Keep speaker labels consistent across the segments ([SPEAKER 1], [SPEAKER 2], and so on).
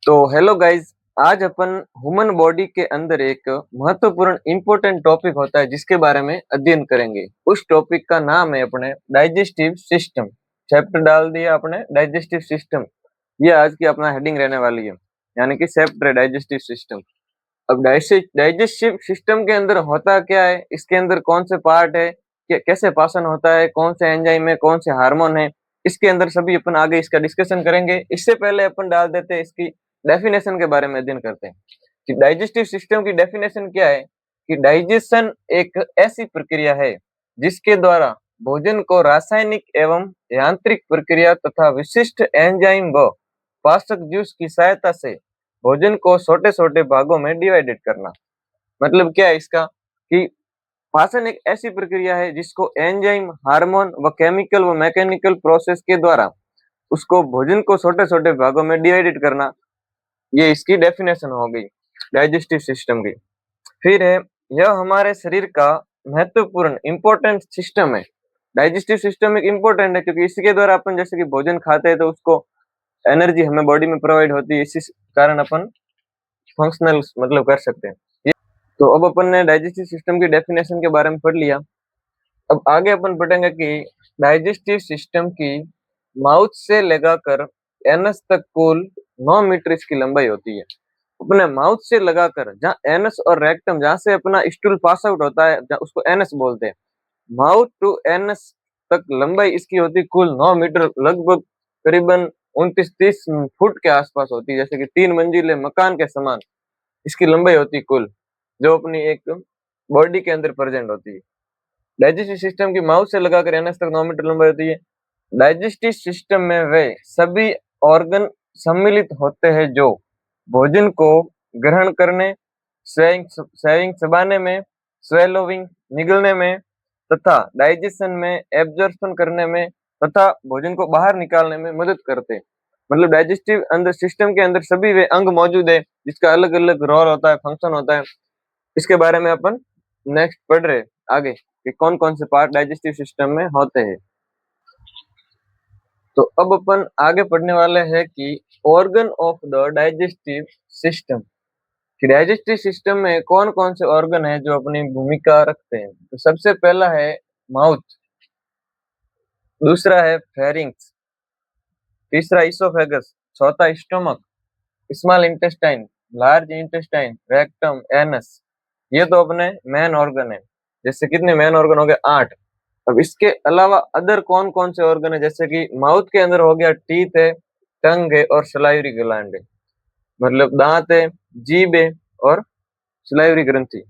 [SPEAKER 1] तो hello guys. आज अपन human body के अंदर एक महत्वपूर्ण इंपॉर्टेंट टॉपिक होता है जिसके बारे में अध्ययन करेंगे। उस टॉपिक का नाम है अपने डाइजेस्टिव सिस्टम। चैप्टर डाल दिया अपने डाइजेस्टिव सिस्टम। ये आज की अपना हेडिंग रहने वाली है, यानी कि चैप्टर डाइजेस्टिव सिस्टम। अब डाइजेस्टिव सिस्टम के अंदर होता क्या है, इसके अंदर कौन से पार्ट है, कैसे पाचन होता है, कौन से एंजाइम है, कौन से हार्मोन है, इसके अंदर सभी अपन आगे इसका डिस्कशन करेंगे। इससे पहले अपन डाल देते हैं इसकी डेफिनेशन के बारे में अध्ययन करते हैं कि डाइजेस्टिव सिस्टम की डेफिनेशन क्या है। कि डाइजेशन एक ऐसी प्रक्रिया है जिसके द्वारा भोजन को रासायनिक एवं यांत्रिक प्रक्रिया तथा विशिष्ट एंजाइम व पाचक जूस की सहायता से भोजन को छोटे-छोटे भागों में डिवाइडेड करना। मतलब क्या है इसका कि पाचन एक ऐसी प्रक्रिया है जिसको एंजाइम, हार्मोन व केमिकल व मैकेनिकल प्रोसेस के द्वारा उसको भोजन को छोटे-छोटे भागों में डिवाइडेड करना, ये इसकी डेफिनेशन हो गई डाइजेस्टिव सिस्टम की। फिर है, यह हमारे शरीर का महत्वपूर्ण इंपॉर्टेंट सिस्टम है। डाइजेस्टिव सिस्टम एक इम्पोर्टेंट है क्योंकि इसी के द्वारा अपन जैसे कि भोजन खाते हैं तो उसको एनर्जी हमें बॉडी में प्रोवाइड होती है, इसी कारण अपन फंक्शनल मतलब कर सकते हैं। ये तो अब अपन ने डाइजेस्टिव सिस्टम की डेफिनेशन के बारे में पढ़ लिया। अब आगे अपन पढ़ेंगे कि डाइजेस्टिव सिस्टम की माउथ से लगाकर एनस तक कुल 9 मीटर इसकी लंबाई होती है। अपने माउथ से लगाकर जहाँ एनस और रेक्टम जहाँ से अपना स्टूल पास आउट होता है उसको एनस बोलते हैं। माउथ टू एनस तक लंबाई इसकी होती है कुल 9 मीटर, लगभग करीबन 29-30 फुट के आसपास होती है, जैसे कि 3 मंजिले मकान के समान इसकी लंबाई होती है कुल, जो अपनी एक बॉडी के अंदर प्रेजेंट होती है। डाइजेस्टिव सिस्टम की माउथ से लगाकर एनस तक 9 मीटर लंबाई होती है। डाइजेस्टिव सिस्टम में वे सभी ऑर्गन सम्मिलित होते हैं जो भोजन को ग्रहण करने, स्वेइंग चबाने में, स्वेलोविंग निगलने में तथा डाइजेशन में, एब्जॉर्प्शन करने में तथा भोजन को बाहर निकालने में मदद करते हैं। मतलब डाइजेस्टिव अंदर सिस्टम के अंदर सभी वे अंग मौजूद है जिसका अलग अलग रोल होता है, फंक्शन होता है। इसके बारे में अपन नेक्स्ट पढ़ रहे आगे कि कौन कौन से पार्ट डाइजेस्टिव सिस्टम में होते हैं। तो अब अपन आगे पढ़ने वाले हैं कि organ of the digestive system, कि डाइजेस्टिव सिस्टम में कौन कौन से ऑर्गन है जो अपनी भूमिका रखते हैं। तो सबसे पहला है माउथ, दूसरा है फेरिंक्स, तीसरा इसोफेगस, चौथा stomach, small intestine, large intestine, rectum, anus. ये तो अपने मेन ऑर्गन है। जैसे कितने मेन ऑर्गन हो गए? 8। अब इसके अलावा अदर कौन कौन से ऑर्गन है, जैसे कि माउथ के अंदर हो गया टीथ है, टंग है और सलाइवरी ग्लैंड है, मतलब दांत है, जीभ है और सलाइवरी ग्रंथि।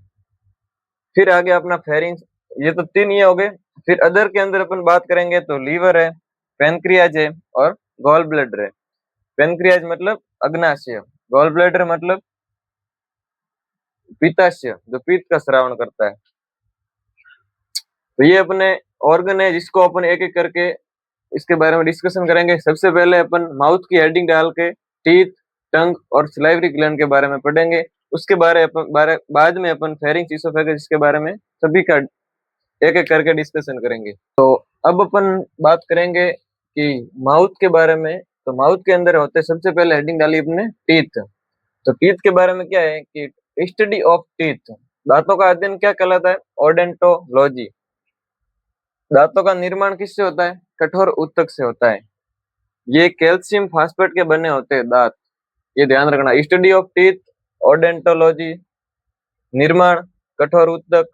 [SPEAKER 1] फिर आ गया अपना फेरिंग्स, ये तो 3 ये हो गए। फिर अदर के अंदर अपन बात करेंगे तो लीवर है, पैनक्रियाज है और गॉल ब्लैडर है। पैनक्रियाज मतलब अग्नाशय, गॉल ब्लैडर मतलब पित्ताशय जो पित्त का स्रावन करता है। तो ये अपने ऑर्गन है जिसको अपन एक एक करके इसके बारे में डिस्कशन करेंगे। सबसे पहले अपन माउथ की हेडिंग डाल के टीथ, टंग और सलाइवरी ग्लैंड के बारे में पढ़ेंगे। उसके बाद में अपन फेरिंग्स, इसोफेगस इसके बारे में सभी का एक एक करके डिस्कशन करेंगे। तो अब अपन बात करेंगे कि माउथ के बारे में। तो माउथ के अंदर होते सबसे पहले हेडिंग डाली अपने टीथ। तो टीथ के बारे में क्या है कि स्टडी ऑफ टीथ, दांतों का अध्ययन क्या कहलाता है? ओडोंटोलॉजी। दांतों का निर्माण किससे होता है? कठोर ऊतक से होता है। ये कैल्शियम फास्फेट के बने होते हैं दांत, ये ध्यान रखना। स्टडी ऑफ टीथ, ओडोंटोलॉजी, निर्माण, कठोर ऊतक,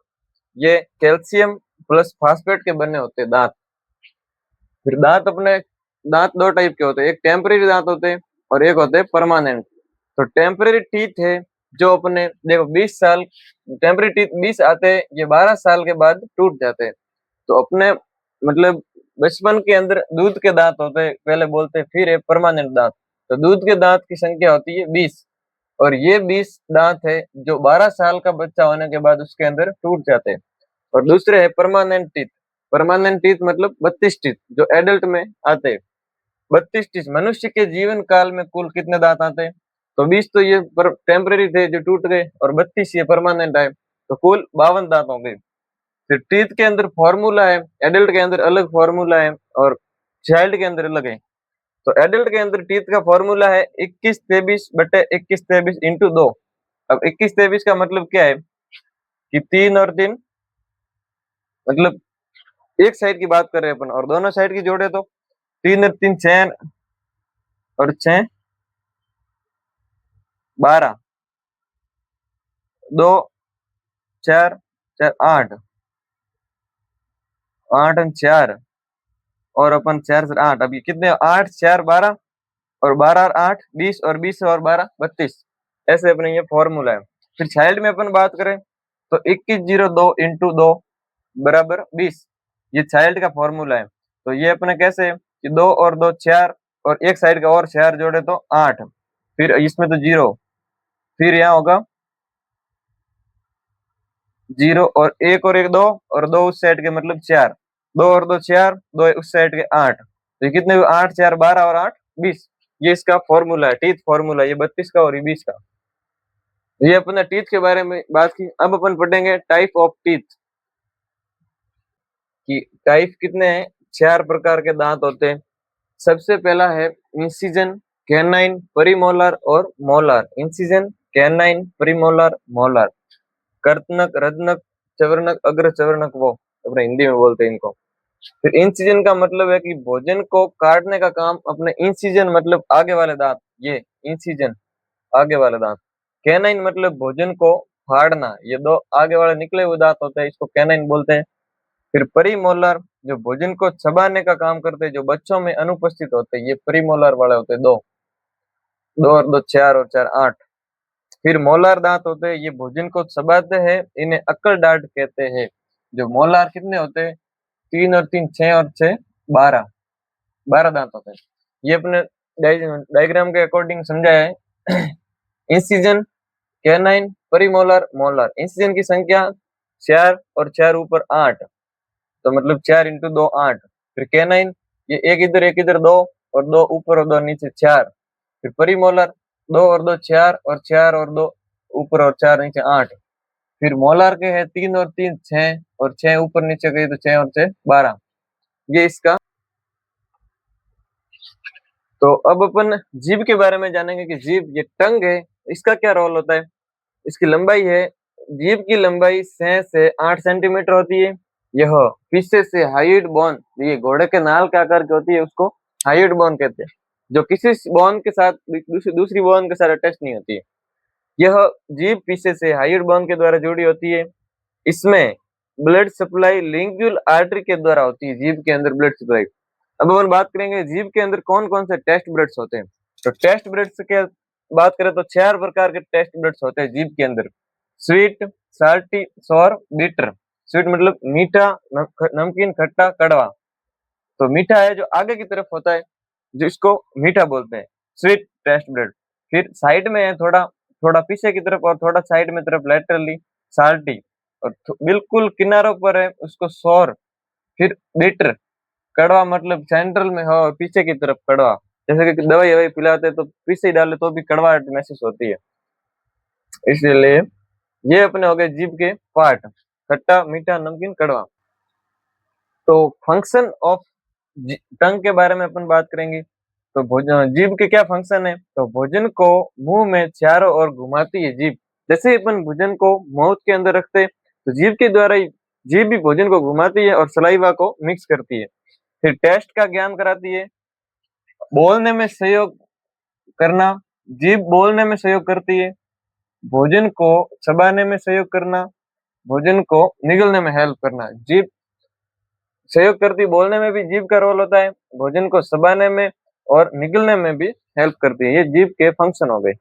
[SPEAKER 1] ये कैल्शियम प्लस फास्फेट के बने होते हैं दांत। फिर दांत 2 टाइप के होते हैं, एक टेम्परेरी दांत होते हैं और एक होते हैं परमानेंट। तो टेम्परेरी टीथ है जो अपने देखो 20 साल, टेम्परेरी टीथ 20 आते हैं, ये 12 साल के बाद टूट जाते हैं। तो अपने मतलब बचपन के अंदर दूध के दांत होते हैं पहले बोलते हैं, फिर है परमानेंट दांत। तो दूध के दांत की संख्या होती है 20 और ये 20 दांत है जो 12 साल का बच्चा होने के बाद उसके अंदर टूट जाते हैं। और दूसरे है परमानेंट टीथ। परमानेंट टीथ मतलब 32 टीथ जो एडल्ट में आते हैं। 32 टीथ मनुष्य के जीवन काल में कुल कितने दांत आते हैं? तो 20 तो ये टेम्परेरी थे जो टूट गए और 32 ये परमानेंट आए, तो कुल 52 दांत हो गए। फिर टीथ के अंदर फॉर्मूला है, एडल्ट के अंदर अलग फॉर्मूला है और चाइल्ड के अंदर अलग है। तो एडल्ट के अंदर टीथ का फॉर्मूला है 21-23/21-23 इंटू 2। अब 21-23 का मतलब क्या है कि 3 और 3, मतलब एक साइड की बात कर रहे हैं अपन, और दोनों साइड की जोड़े तो 3 और 3 6 और 6 12, 2 4 4 8, 8 और 4, और अपन 4 से 8, अब ये कितने 8 4 12, और 12 और 8 20, और 20 और 12 32। ऐसे अपने ये फॉर्मूला है। फिर चाइल्ड में अपन बात करें तो 2102 इंटू 2 बराबर 20, ये चाइल्ड का फॉर्मूला है। तो ये अपने कैसे कि 2 और 2 4, और एक साइड का और 4 जोड़े तो 8, फिर इसमें तो 0, फिर यहाँ होगा 0 और 1 और 1 2, और 2 उस साइड के मतलब 4, 2 और 2 4, 2 उस साइड के 8, तो ये कितने हुए 8 4 12 और 8 20। ये इसका फॉर्मूला है, टीथ फॉर्मूला, ये 32 का और ये 20 का। ये अपने टीथ के बारे में बात की। अब अपन पढ़ेंगे टाइप ऑफ टीथ, कि टाइप कितने हैं, 4 प्रकार के दांत होते हैं। सबसे पहला है इंसिजन, कैनाइन, प्रीमोलर और molar. Incisor, canine, premolar, molar. कर्तनक, रदनक, चवर्णक, अग्र चवर्णक, वो अपने हिंदी में बोलते हैं इनको। फिर इंसिजन का मतलब है कि भोजन को काटने का काम अपने इंसिजन मतलब आगे वाले दांत, ये इंसिजन आगे वाले दांत। कैनाइन मतलब भोजन को फाड़ना, ये दो आगे वाले निकले हुए दांत होते हैं, इसको कैनाइन बोलते हैं। फिर प्रीमोलर जो भोजन को चबाने का काम करते हैं, जो बच्चों में अनुपस्थित होते हैं, ये प्रीमोलर वाले होते हैं, दो, 2 और 2 4 और 4 8। फिर मोलार दांत होते हैं, ये भोजन को चबाते हैं, इन्हें अक्ल दांत कहते हैं। जो मोलार कितने होते हैं, 3 और 3 6 और 6 12, 12 दांत होते हैं। ये अपने डायग्राम के अकॉर्डिंग समझाया है। Incisor, canine, premolar, molar. Incision की संख्या 4 और 4 ऊपर 8, तो मतलब 4 इंटू 2 8। फिर कैनाइन, ये एक इधर 2, और 2 ऊपर और 2 नीचे 4। फिर प्रीमोलर, 2 और 2 4, और 4 और 2 ऊपर और 4 नीचे 8। फिर मोलार के है 3 और 3 6, और 6 ऊपर नीचे गए तो 6 और 6 12। ये इसका। तो अब अपन जीभ के बारे में जानेंगे कि जीभ, ये टंग है, इसका क्या रोल होता है। इसकी लंबाई है, जीभ की लंबाई 6 से 8 सेंटीमीटर होती है। यह पीछे से हाइड बोन, ये घोड़े के नाल के आकार की होती है, उसको हाइड बोन कहते हैं, जो किसी बोन के साथ दूसरी बोन के साथ अटैच नहीं होती है। यह जीभ पीछे से हाइड बोन के द्वारा जुड़ी होती है। इसमें ब्लड सप्लाई लिंगुअल आर्टरी के द्वारा होती है, जीभ के अंदर ब्लड सप्लाई। अब अपन बात करेंगे जीभ के अंदर कौन कौन से टेस्ट ब्रड्स होते हैं। तो टेस्ट ब्रड्स के बात करें तो 4 प्रकार के टेस्ट ब्रड्स होते हैं जीभ के अंदर। Sweet, salty, sour, bitter. Sweet मतलब मीठा, नमकीन, खट्टा, कड़वा। तो मीठा है जो आगे की तरफ होता है, जिसको मीठा बोलते हैं, स्वीट टेस्ट ब्रड। फिर साइड में है, थोड़ा थोड़ा पीछे की तरफ और थोड़ा साइड में तरफ लैटरली, साल्टी। और बिल्कुल किनारों पर है, उसको सॉर। फिर बिटर, कड़वा मतलब सेंट्रल में हो, पीछे की तरफ कड़वा। जैसे कि दवाई ववाई पिलाते तो पीछे ही डाले तो भी कड़वाहट महसूस होती है, इसलिए ये अपने हो गए जीभ के पार्ट, खट्टा, मीठा, नमकीन, कड़वा। तो फंक्शन ऑफ टंग के बारे में अपन बात करेंगे। तो भोजन, जीभ के क्या फंक्शन है, तो भोजन को मुंह में चारों ओर घुमाती है जीभ। जैसे ही अपन भोजन को माउथ के अंदर रखते हैं, तो जीभ के द्वारा ही जीभ भी भोजन को घुमाती है और सलाइवा को मिक्स करती है। फिर टेस्ट का ज्ञान कराती है। बोलने में सहयोग करना, जीभ बोलने में सहयोग करती है। भोजन को चबाने में सहयोग करना, भोजन को निगलने में हेल्प करना। जीभ सहयोग करती, बोलने में भी जीभ का रोल होता है, भोजन को चबाने में और निगलने में भी हेल्प करती है। ये जीभ के फंक्शन हो गए।